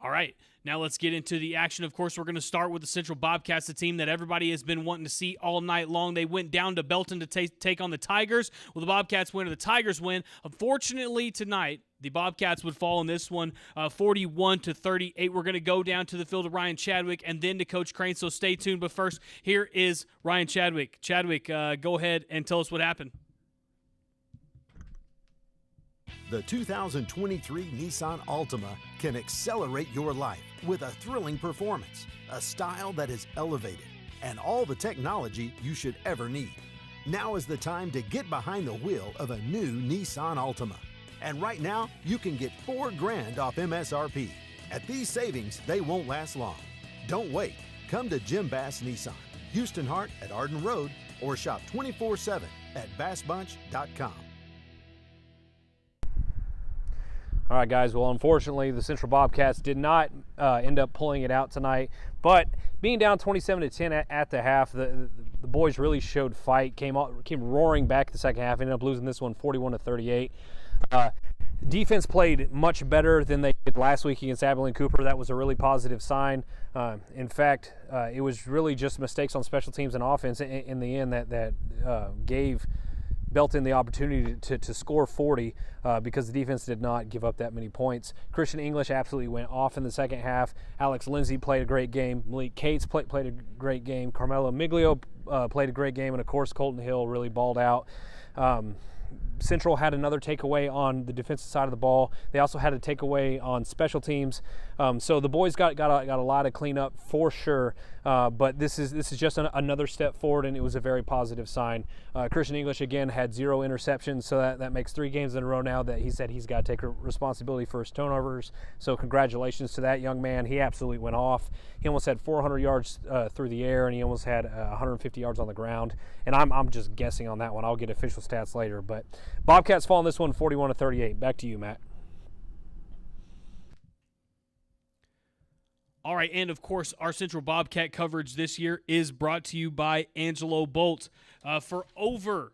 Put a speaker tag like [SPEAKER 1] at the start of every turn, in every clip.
[SPEAKER 1] All right, now let's get into the action. Of course, we're going to start with the Central Bobcats, the team that everybody has been wanting to see all night long. They went down to Belton to take on the Tigers. Well, the Bobcats win or the Tigers win. Unfortunately, tonight, the Bobcats would fall in this one 41-38. We're going to go down to the field of Ryan Chadwick and then to Coach Crane, so stay tuned. But first, here is Ryan Chadwick. Chadwick, go ahead and tell us what happened.
[SPEAKER 2] The 2023 Nissan Altima can accelerate your life with a thrilling performance, a style that is elevated, and all the technology you should ever need. Now is the time to get behind the wheel of a new Nissan Altima. And right now, you can get $4,000 off MSRP. At these savings, they won't last long. Don't wait. Come to Jim Bass Nissan, Houston Hart at Arden Road, or shop 24/7 at bassbunch.com.
[SPEAKER 3] All right, guys, well, unfortunately, the Central Bobcats did not end up pulling it out tonight, but being down 27-10 at the half, the boys really showed fight, came roaring back the second half, ended up losing this one 41-38. Defense played much better than they did last week against Abilene Cooper. That was a really positive sign. In fact, it was really just mistakes on special teams and offense in the end that gave Belton the opportunity to score 40 because the defense did not give up that many points. Christian English absolutely went off in the second half. Alex Lindsay played a great game. Malik Cates played a great game. Carmelo Miglio played a great game. And, of course, Colton Hill really balled out. Central had another takeaway on the defensive side of the ball. They also had a takeaway on special teams. So the boys got a lot of cleanup for sure. But this is just another step forward, and it was a very positive sign. Christian English again had 0 interceptions, so that makes 3 games in a row now that he said he's got to take responsibility for his turnovers. So congratulations to that young man. He absolutely went off. He almost had 400 yards through the air, and he almost had 150 yards on the ground. And I'm just guessing on that one. I'll get official stats later, but Bobcats fall in this one 41-38. Back to you, Matt.
[SPEAKER 1] All right, and of course, our Central Bobcat coverage this year is brought to you by Angelo Bolt. For over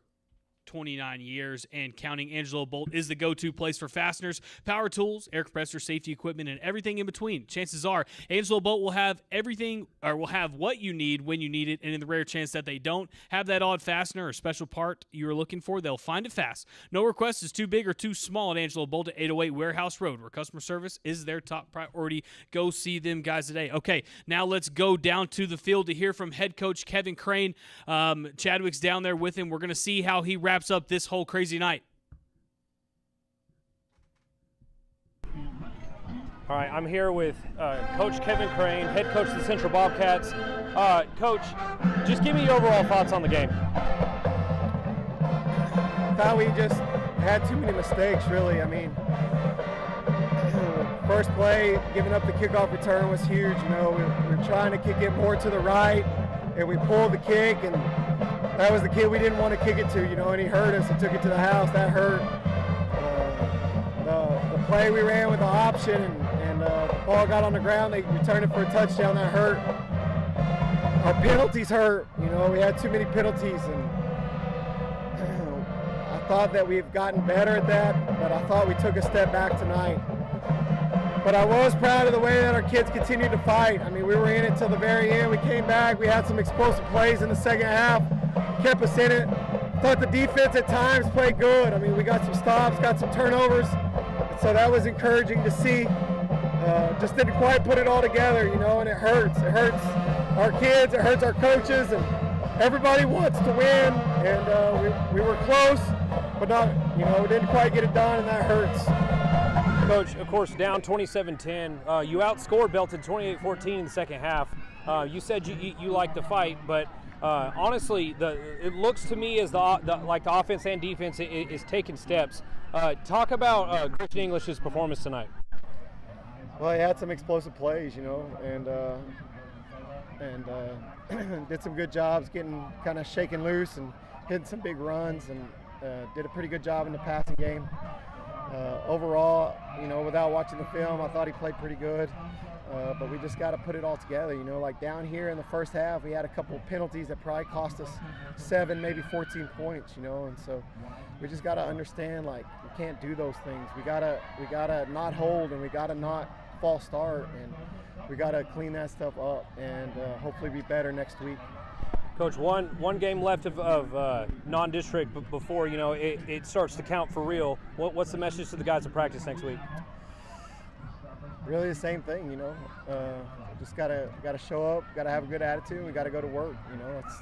[SPEAKER 1] 29 years and counting, Angelo Bolt is the go-to place for fasteners, power tools, air compressor, safety equipment, and everything in between. Chances are Angelo Bolt will have everything, or will have what you need when you need it, and in the rare chance that they don't have that odd fastener or special part you're looking for, they'll find it fast. No request is too big or too small at Angelo Bolt at 808 Warehouse Road, where customer service is their top priority. Go see them guys today. Okay, now let's go down to the field to hear from head coach Kevin Crane. Chadwick's down there with him. We're going to see how he wraps up this whole crazy night.
[SPEAKER 3] All right, I'm here with Coach Kevin Crane, head coach of the Central Bobcats. Coach, just give me your overall thoughts on the game.
[SPEAKER 4] I thought we just had too many mistakes, really. I mean, first play, giving up the kickoff return was huge. You know, we were trying to kick it more to the right, and we pulled the kick, and that was the kid we didn't want to kick it to, you know, and he hurt us and took it to the house. That hurt. The play we ran with the option and the ball got on the ground, they returned it for a touchdown. That hurt. Our penalties hurt. You know, we had too many penalties, and I thought that we've gotten better at that, but I thought we took a step back tonight. But I was proud of the way that our kids continued to fight. I mean, we were in it till the very end. We came back. We had some explosive plays in the second half, kept us in it. Thought the defense at times played good. I mean, we got some stops, got some turnovers, so that was encouraging to see. Just didn't quite put it all together, you know, and it hurts. It hurts our kids, it hurts our coaches, and everybody wants to win, and we were close, but not, you know, we didn't quite get it done, and that hurts.
[SPEAKER 3] Coach, of course, down 27-10. You outscored Belton 28-14 in the second half. You said you like to fight, but honestly, it looks to me as the offense and defense is taking steps. Talk about Christian English's performance tonight.
[SPEAKER 4] Well, he had some explosive plays, you know, and did some good jobs getting kind of shaken loose and hitting some big runs, and did a pretty good job in the passing game. Overall, you know, without watching the film, I thought he played pretty good. But we just got to put it all together, you know, like down here in the first half, we had a couple of penalties that probably cost us 7, maybe 14 points, you know, and so we just got to understand, like, we can't do those things. We gotta not hold, and we gotta not false start, and we got to clean that stuff up and hopefully be better next week.
[SPEAKER 3] Coach, one game left of non-district before it starts to count for real. What's the message to the guys in practice next week?
[SPEAKER 4] Really the same thing, just gotta show up, gotta have a good attitude, we gotta go to work.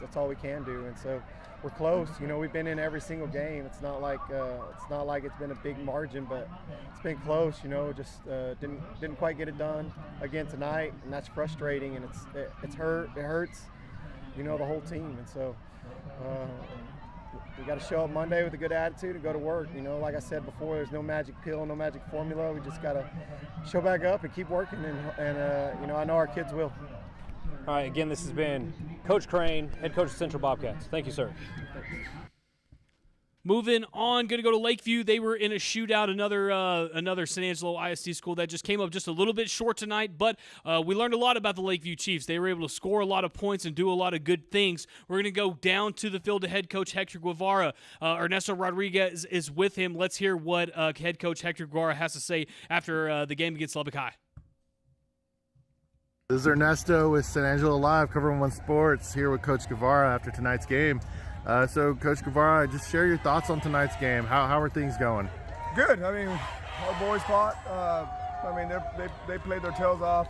[SPEAKER 4] That's all we can do, and so we're close. We've been in every single game. It's not like it's been a big margin, but it's been close. Just didn't quite get it done again tonight, and that's frustrating, and it hurts. The whole team, and so we got to show up Monday with a good attitude and go to work. Like I said before, there's no magic pill, no magic formula. We just got to show back up and keep working, and I know our kids will.
[SPEAKER 3] All right, again, this has been Coach Crane, head coach of Central Bobcats. Thank you, sir.
[SPEAKER 1] Moving on, going to go to Lakeview. They were in a shootout, another San Angelo ISD school that just came up just a little bit short tonight, but we learned a lot about the Lakeview Chiefs. They were able to score a lot of points and do a lot of good things. We're going to go down to the field to head coach Hector Guevara. Ernesto Rodriguez is with him. Let's hear what head coach Hector Guevara has to say after the game against Lubbock High.
[SPEAKER 5] This is Ernesto with San Angelo Live, COVER1 Sports, here with Coach Guevara after tonight's game. So, Coach Guevara, just share your thoughts on tonight's game. How are things going?
[SPEAKER 6] Good. I mean, our boys fought. They played their tails off.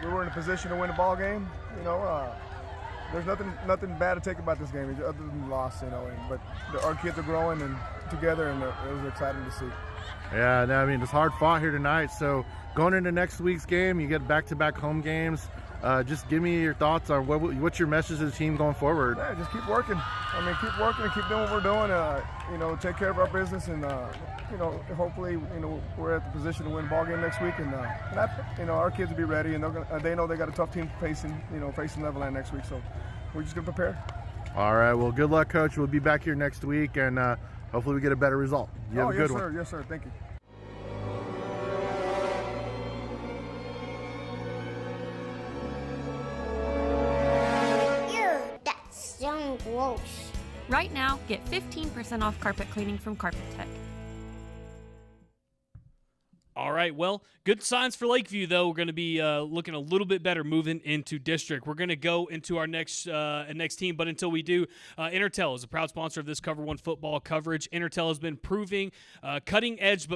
[SPEAKER 6] We were in a position to win the ball game. There's nothing bad to take about this game other than loss. But our kids are growing and together, and it was exciting to see.
[SPEAKER 5] Yeah, no, I mean, it's hard fought here tonight. So, going into next week's game, you get back-to-back home games. Just give me your thoughts on what's your message to the team going forward.
[SPEAKER 6] Yeah, just keep working. Keep working and keep doing what we're doing. Take care of our business, and hopefully, we're at the position to win the ball game next week, and our kids will be ready, and they know they got a tough team facing Levelland next week. So we're just gonna prepare.
[SPEAKER 5] All right. Well, good luck, Coach. We'll be back here next week, and hopefully we get a better result. You have a good one.
[SPEAKER 6] Yes, sir. Thank you.
[SPEAKER 7] Gross. Right now, get 15% off carpet cleaning from Carpet Tech.
[SPEAKER 1] All right, well, good signs for Lakeview, though. We're going to be looking a little bit better moving into district. We're going to go into our next team, but until we do, Intertel is a proud sponsor of this COVER1 football coverage. Intertel has been providing cutting edge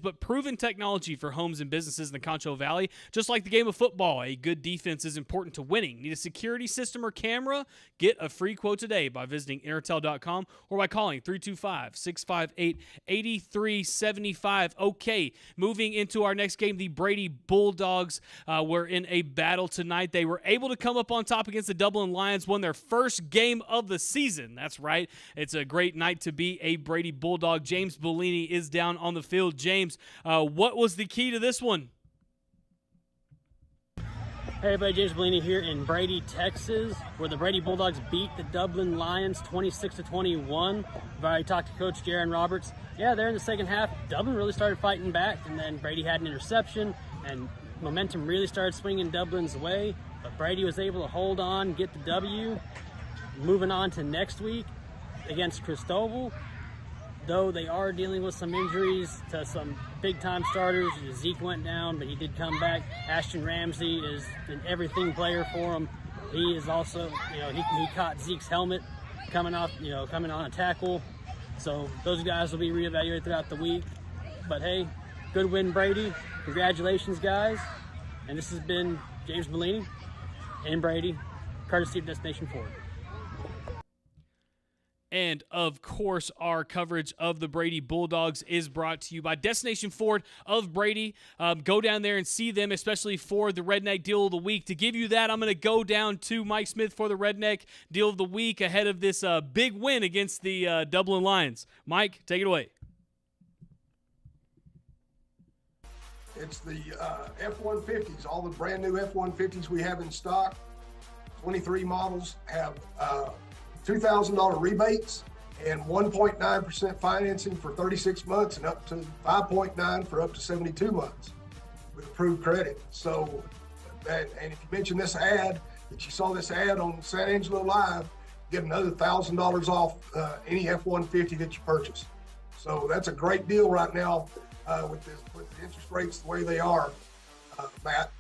[SPEAKER 1] but proven technology for homes and businesses in the Concho Valley. Just like the game of football, a good defense is important to winning. Need a security system or camera? Get a free quote today by visiting Intertel.com or by calling 325-658-8375. Okay, moving into our next game, the Brady Bulldogs were in a battle tonight. They were able to come up on top against the Dublin Lions, won their first game of the season. That's right. It's a great night to be a Brady Bulldog. James Bellini is down on the field. James, what was the key to this one?
[SPEAKER 8] Hey everybody, James Bellini here in Brady, Texas, where the Brady Bulldogs beat the Dublin Lions 26-21. I've already talked to Coach Jaron Roberts. Yeah, there in the second half, Dublin really started fighting back, and then Brady had an interception, and momentum really started swinging Dublin's way. But Brady was able to hold on, get the W. Moving on to next week against Cristobal. Though they are dealing with some injuries to some big-time starters. Zeke went down, but he did come back. Ashton Ramsey is an everything player for him. He is also, he caught Zeke's helmet coming on a tackle. So those guys will be reevaluated throughout the week. But hey, good win, Brady. Congratulations, guys. And this has been James Bellini and Brady, courtesy of Destination Ford.
[SPEAKER 1] And, of course, our coverage of the Brady Bulldogs is brought to you by Destination Ford of Brady. Go down there and see them, especially for the Redneck Deal of the Week. To give you that, I'm going to go down to Mike Smith for the Redneck Deal of the Week ahead of this big win against the Dublin Lions. Mike, take it away.
[SPEAKER 9] It's the F-150s, all the brand new F-150s we have in stock. 23 models have $2,000 rebates and 1.9% financing for 36 months and up to 5.9% for up to 72 months with approved credit. So, and if you mention this ad, that you saw this ad on San Angelo Live, get another $1,000 off any F-150 that you purchase. So that's a great deal right now. with the interest rates the way they are, Matt.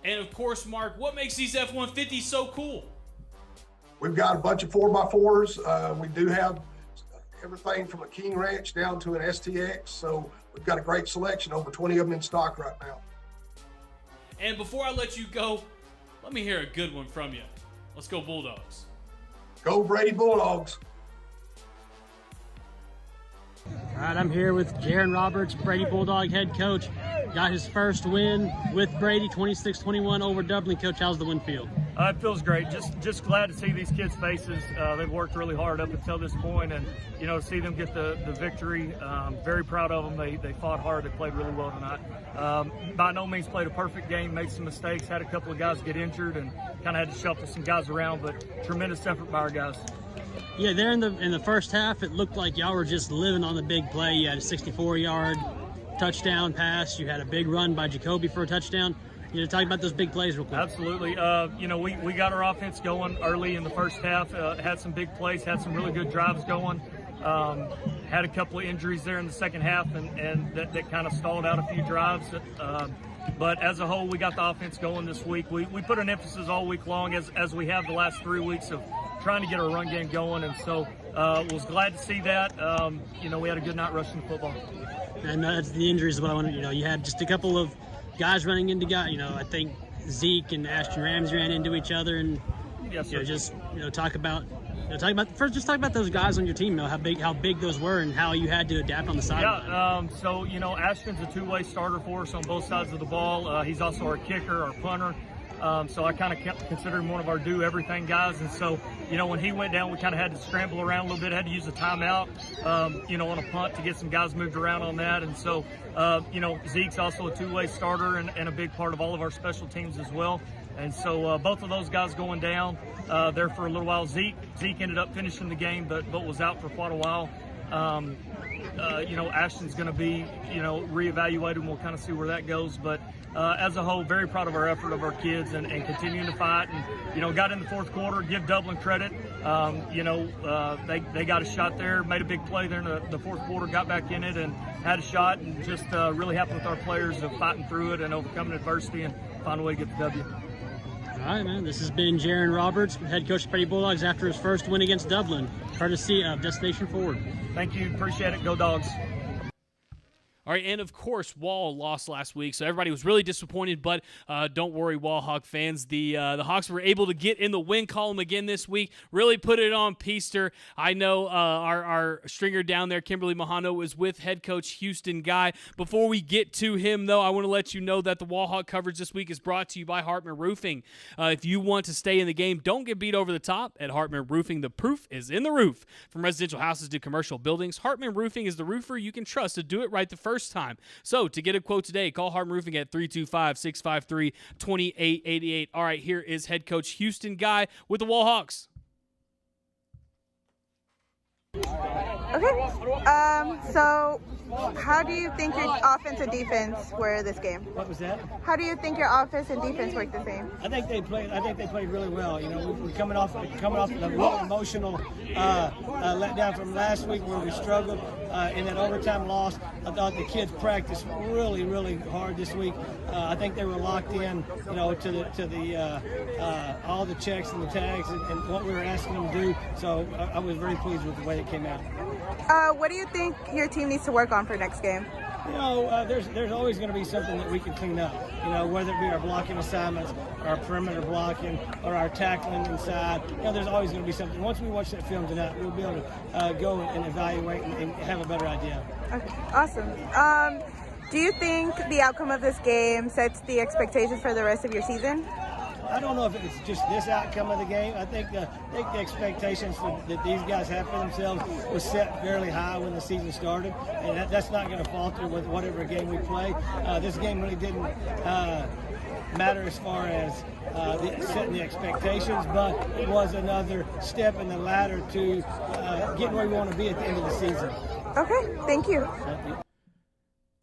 [SPEAKER 1] And of course, Mark, what makes these F-150s so cool?
[SPEAKER 9] We've got a bunch of 4x4s. We do have everything from a King Ranch down to an STX. So we've got a great selection, over 20 of them in stock right now.
[SPEAKER 1] And before I let you go, let me hear a good one from you. Let's go Bulldogs.
[SPEAKER 9] Go Brady Bulldogs.
[SPEAKER 8] All right, I'm here with Jaron Roberts, Brady Bulldog head coach. Got his first win with Brady, 26-21 over Dublin. Coach, how's the win feel?
[SPEAKER 10] It feels great. Just glad to see these kids' faces. They've worked really hard up until this point, and to see them get the victory. Very proud of them. They fought hard. They played really well tonight. By no means played a perfect game. Made some mistakes. Had a couple of guys get injured, and kind of had to shuffle some guys around. But tremendous effort by our guys.
[SPEAKER 8] Yeah, there in the first half, it looked like y'all were just living on the big play. You had a 64-yard touchdown pass. You had a big run by Jacoby for a touchdown. Talk about those big plays real quick.
[SPEAKER 10] Absolutely. We got our offense going early in the first half. Had some big plays. Had some really good drives going. Had a couple of injuries there in the second half, and that kind of stalled out a few drives. But as a whole, we got the offense going this week. We put an emphasis all week long, as we have the last 3 weeks, of trying to get our run game going, and so was glad to see that. We had a good night rushing football.
[SPEAKER 8] And that's the injuries. What I wanted, you had just a couple of guys running into guys. I think Zeke and Ashton Rams ran into each other, and
[SPEAKER 10] yes, sir.
[SPEAKER 8] Talk about those guys on your team. How big those were, and how you had to adapt on the sideline.
[SPEAKER 10] Yeah. Ashton's a two-way starter for us on both sides of the ball. He's also our kicker, our punter. So I kind of consider him one of our do-everything guys. And so, when he went down, we kind of had to scramble around a little bit, had to use a timeout, on a punt to get some guys moved around on that. And so, Zeke's also a two-way starter and a big part of all of our special teams as well. And so both of those guys going down there for a little while. Zeke ended up finishing the game, but was out for quite a while. Ashton's going to be, reevaluated, and we'll kind of see where that goes. But as a whole, very proud of our effort of our kids and continuing to fight. And, got in the fourth quarter, give Dublin credit. They got a shot there, made a big play there in the fourth quarter, got back in it and had a shot, and just really happy with our players of fighting through it and overcoming adversity and find a way to get the W.
[SPEAKER 8] All right, man. This has been Jaron Roberts, head coach of Brady Bulldogs, after his first win against Dublin. Courtesy of Destination Forward.
[SPEAKER 10] Thank you. Appreciate it. Go Dogs.
[SPEAKER 1] All right, and of course, Wall lost last week, so everybody was really disappointed, but don't worry, Wall Hawk fans. The Hawks were able to get in the win column again this week, really put it on Peaster. I know our stringer down there, Kimberly Mahano, is with head coach Houston Guy. Before we get to him, though, I want to let you know that the Wall Hawk coverage this week is brought to you by Hartman Roofing. If you want to stay in the game, don't get beat over the top at Hartman Roofing. The proof is in the roof. From residential houses to commercial buildings, Hartman Roofing is the roofer you can trust to do it right the first time. So to get a quote today, call Hartman Roofing at 325-653-2888. All right, here is head coach Houston Guy with the Wall Hawks.
[SPEAKER 11] Okay, so how do you think your offense and defense were this game?
[SPEAKER 12] What was that?
[SPEAKER 11] How do you think your offense and defense worked this game?
[SPEAKER 12] I think they played really well. We're coming off of a real emotional letdown from last week where we struggled in that overtime loss. I thought the kids practiced really, really hard this week. I think they were locked in, to the all the checks and the tags and what we were asking them to do. So I was very pleased with the way it came out.
[SPEAKER 11] What do you think your team needs to work on for next game?
[SPEAKER 12] There's always going to be something that we can clean up. Whether it be our blocking assignments, or our perimeter blocking, or our tackling inside. There's always going to be something. Once we watch that film tonight, we'll be able to go and evaluate and have a better idea.
[SPEAKER 11] Okay, awesome. Do you think the outcome of this game sets the expectations for the rest of your season?
[SPEAKER 12] I don't know if it's just this outcome of the game. I think the expectations that these guys have for themselves was set fairly high when the season started, and that's not going to falter with whatever game we play. This game really didn't matter as far as setting the expectations, but it was another step in the ladder to getting where we want to be at the end of the season.
[SPEAKER 11] Okay, thank you.
[SPEAKER 12] Thank you.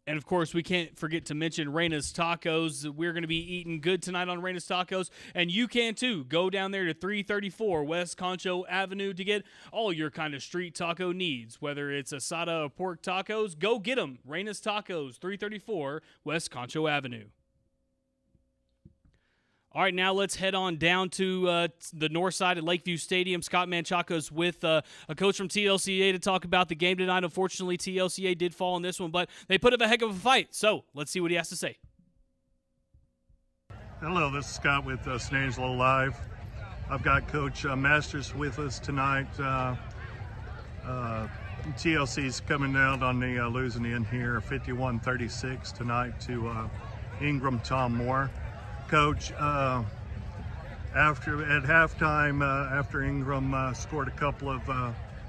[SPEAKER 1] And, of course, we can't forget to mention Reina's Tacos. We're going to be eating good tonight on Reina's Tacos, and you can too. Go down there to 334 West Concho Avenue to get all your kind of street taco needs. Whether it's asada or pork tacos, go get them. Reina's Tacos, 334 West Concho Avenue. All right, now let's head on down to the north side at Lakeview Stadium. Scott Manchaca's with a coach from TLCA to talk about the game tonight. Unfortunately, TLCA did fall in this one, but they put up a heck of a fight. So let's see what he has to say.
[SPEAKER 13] Hello, this is Scott with San Angelo Live. I've got Coach Masters with us tonight. TLC's coming out on the losing in here 51-36 tonight to Ingram Tom Moore. Coach, at halftime, after Ingram scored a couple of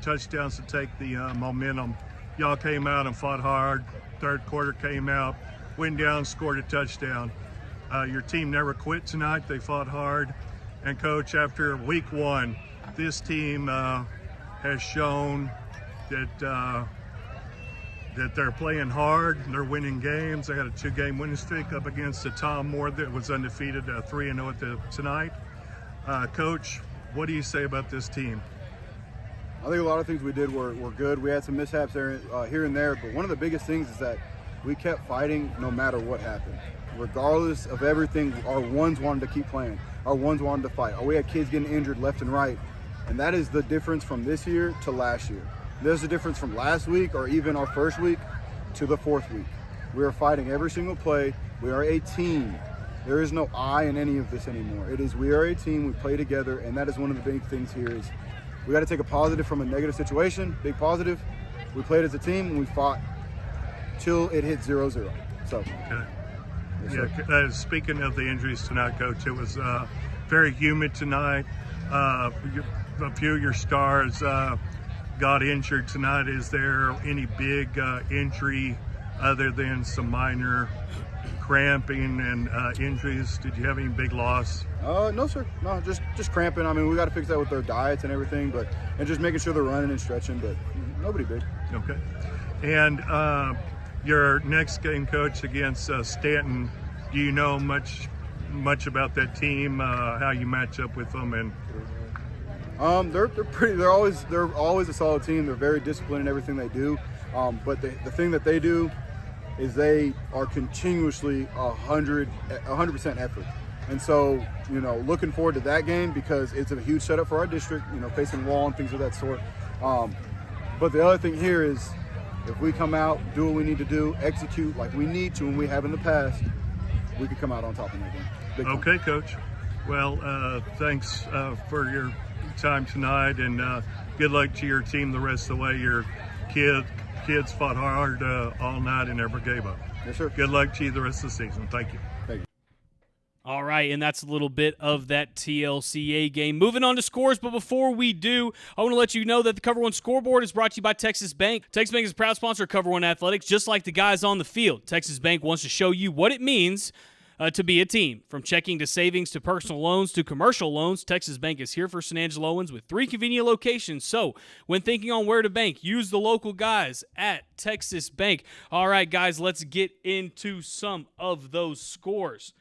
[SPEAKER 13] touchdowns to take the momentum, y'all came out and fought hard. Third quarter came out, went down, scored a touchdown. Your team never quit tonight. They fought hard. And Coach, after week one, this team has shown that they're playing hard, they're winning games. They had a 2-game winning streak up against the Tom Moore that was undefeated 3-0 tonight. Coach, what do you say about this team?
[SPEAKER 14] I think a lot of things we did were good. We had some mishaps there, here and there, but one of the biggest things is that we kept fighting no matter what happened. Regardless of everything, our ones wanted to keep playing. Our ones wanted to fight. We had kids getting injured left and right, and that is the difference from this year to last year. There's a difference from last week or even our first week to the fourth week. We are fighting every single play. We are a team. There is no I in any of this anymore. It is we are a team, we play together, and that is one of the big things here is we got to take a positive from a negative situation, big positive. We played as a team and we fought till it hit 0-0. So,
[SPEAKER 13] okay.
[SPEAKER 14] Yes,
[SPEAKER 13] speaking of the injuries tonight, Coach, it was very humid tonight. A few of your stars got injured tonight. Is there any big injury other than some minor cramping and injuries? Did you have any big loss?
[SPEAKER 14] No, sir. No, just cramping. I mean, we got to fix that with their diets and everything, and just making sure they're running and stretching, but nobody big.
[SPEAKER 13] Okay. And your next game, Coach, against Stanton, do you know much about that team, how you match up with them? And
[SPEAKER 14] they're always a solid team. They're very disciplined in everything they do. But the thing that they do is they are continuously 100% effort. And so, looking forward to that game because it's a huge setup for our district, facing wall and things of that sort. But the other thing here is if we come out, do what we need to do, execute like we need to and we have in the past, we could come out on top in that game.
[SPEAKER 13] Okay, Coach. Well, thanks for your time tonight, and good luck to your team the rest of the way. Your kids fought hard all night and never gave up.
[SPEAKER 14] Yes, sir.
[SPEAKER 13] Good luck to you the rest of the season. Thank you.
[SPEAKER 14] Thank you.
[SPEAKER 1] All right, and that's a little bit of that TLCA game. Moving on to scores, but before we do, I want to let you know that the Cover1 scoreboard is brought to you by Texas Bank. Texas Bank is a proud sponsor of Cover1 Athletics, just like the guys on the field. Texas Bank wants to show you what it means to be a team. From checking to savings to personal loans to commercial loans, Texas Bank is here for San Angeloans with 3 convenient locations. So when thinking on where to bank, use the local guys at Texas Bank. All right, guys, let's get into some of those scores.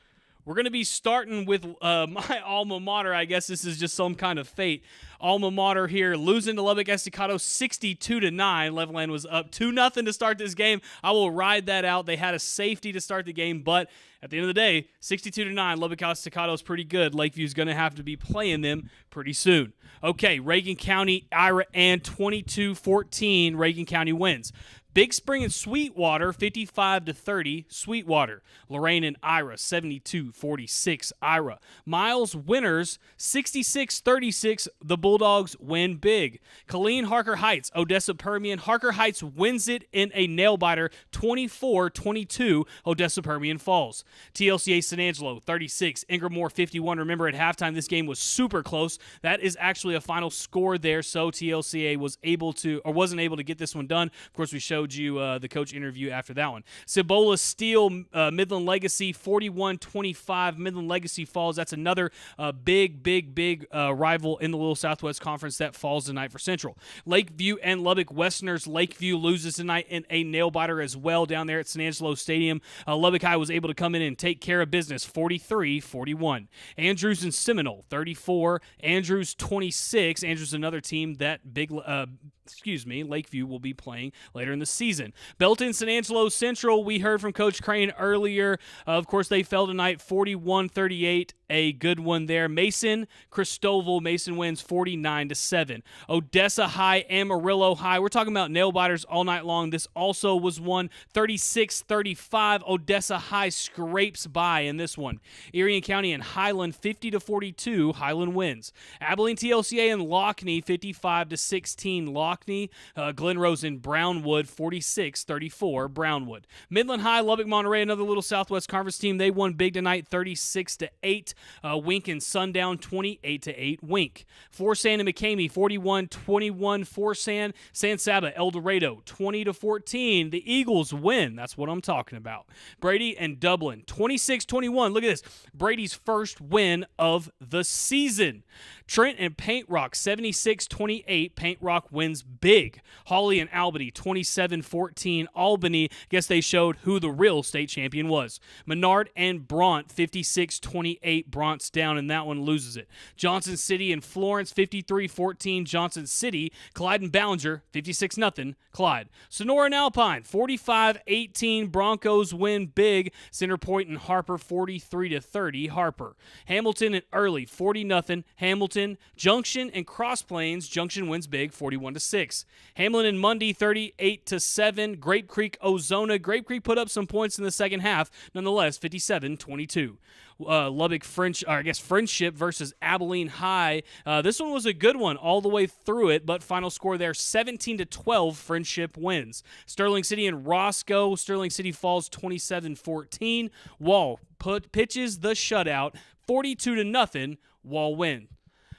[SPEAKER 1] We're going to be starting with my alma mater. I guess this is just some kind of fate. Alma mater here, losing to Lubbock Estacado 62-9. Levelland was up 2-0 to start this game. I will ride that out. They had a safety to start the game, but at the end of the day, 62-9, Lubbock Estacado is pretty good. Lakeview's going to have to be playing them pretty soon. Okay, Reagan County, Ira, and 22-14. Reagan County wins. Big Spring and Sweetwater, 55-30, Sweetwater. Lorain and Ira, 72-46, Ira. Miles Winners, 66-36, the Bulldogs win big. Colleen, Harker Heights, Odessa Permian. Harker Heights wins it in a nail-biter, 24-22, Odessa Permian falls. TLCA San Angelo, 36, Ingram Moore, 51. Remember, at halftime, this game was super close. That is actually a final score there, so TLCA wasn't able to get this one done. Of course, we showed you the coach interview after that one. Cibola Steel, Midland Legacy, 41-25. Midland Legacy falls. That's another big rival in the Little South Southwest Conference that falls tonight for Central. Lakeview and Lubbock Westerners. Lakeview loses tonight in a nail-biter as well down there at San Angelo Stadium. Lubbock High was able to come in and take care of business, 43-41. Andrews and Seminole, 34. Andrews, 26. Andrews, another team that Lakeview will be playing later in the season. Belton, San Angelo Central, we heard from Coach Crane earlier. Of course, they fell tonight, 41-38. A good one there. Mason, Cristoval. Mason wins 49-7. Odessa High, Amarillo High. We're talking about nail-biters all night long. This also was won 36-35. Odessa High scrapes by in this one. Erie County and Highland, 50-42. Highland wins. Abilene TLCA and Lockney, 55-16. Lockney. Glen Rose and Brownwood, 46-34. Brownwood. Midland High, Lubbock Monterey, another little Southwest Conference team. They won big tonight, 36-8. Wink and Sundown, 28-8. Wink. Forsan and McCamey, 41-21. Forsan. San Saba, El Dorado, 20-14. The Eagles win. That's what I'm talking about. Brady and Dublin, 26-21. Look at this. Brady's first win of the season. Trent and Paint Rock, 76-28. Paint Rock wins big. Hawley and Albany, 27-14. Albany, guess they showed who the real state champion was. Menard and Bront, 56-28. Bront's down, and that one loses it. Johnson City and Florence, 53-14. Johnson City. Clyde and Ballinger, 56-0. Clyde. Sonora and Alpine, 45-18. Broncos win big. Center Point and Harper, 43-30. Harper. Hamilton and Early, 40-0. Hamilton. Junction and Cross Plains. Junction wins big, 41-6. Hamlin and Mundy, 38-7. Grape Creek, Ozona. Grape Creek put up some points in the second half. Nonetheless, 57-22. Lubbock Friendship versus Abilene High. This one was a good one all the way through it, but final score there, 17-12. Friendship wins. Sterling City and Roscoe. Sterling City falls 27-14. Wall pitches the shutout, 42-0. Wall win.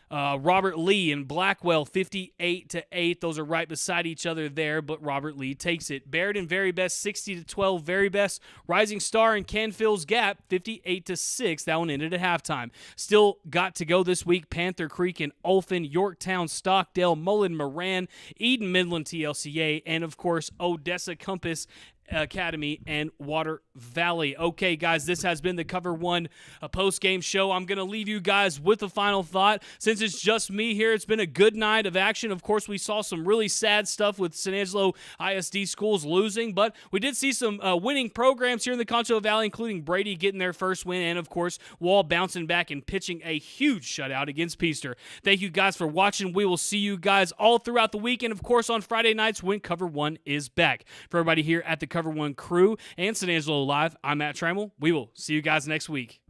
[SPEAKER 1] Robert Lee and Blackwell, 58-8. Those are right beside each other there, but Robert Lee takes it. Baird and Very Best, 60-12. Very Best. Rising Star and Canfield's Gap, 58-6. That one ended at halftime. Still got to go this week. Panther Creek and Olphin, Yorktown, Stockdale, Mullen, Moran, Eden Midland TLCA, and of course Odessa Compass Academy and Water Valley. Okay, guys, this has been the Cover 1 post-game show. I'm going to leave you guys with a final thought. Since it's just me here, it's been a good night of action. Of course, we saw some really sad stuff with San Angelo ISD schools losing, but we did see some winning programs here in the Concho Valley, including Brady getting their first win, and of course, Wall bouncing back and pitching a huge shutout against Peaster. Thank you guys for watching. We will see you guys all throughout the week, and of course, on Friday nights when Cover 1 is back. For everybody here at the Cover 1 crew and San Angelo Live, I'm Matt Trammell. We will see you guys next week.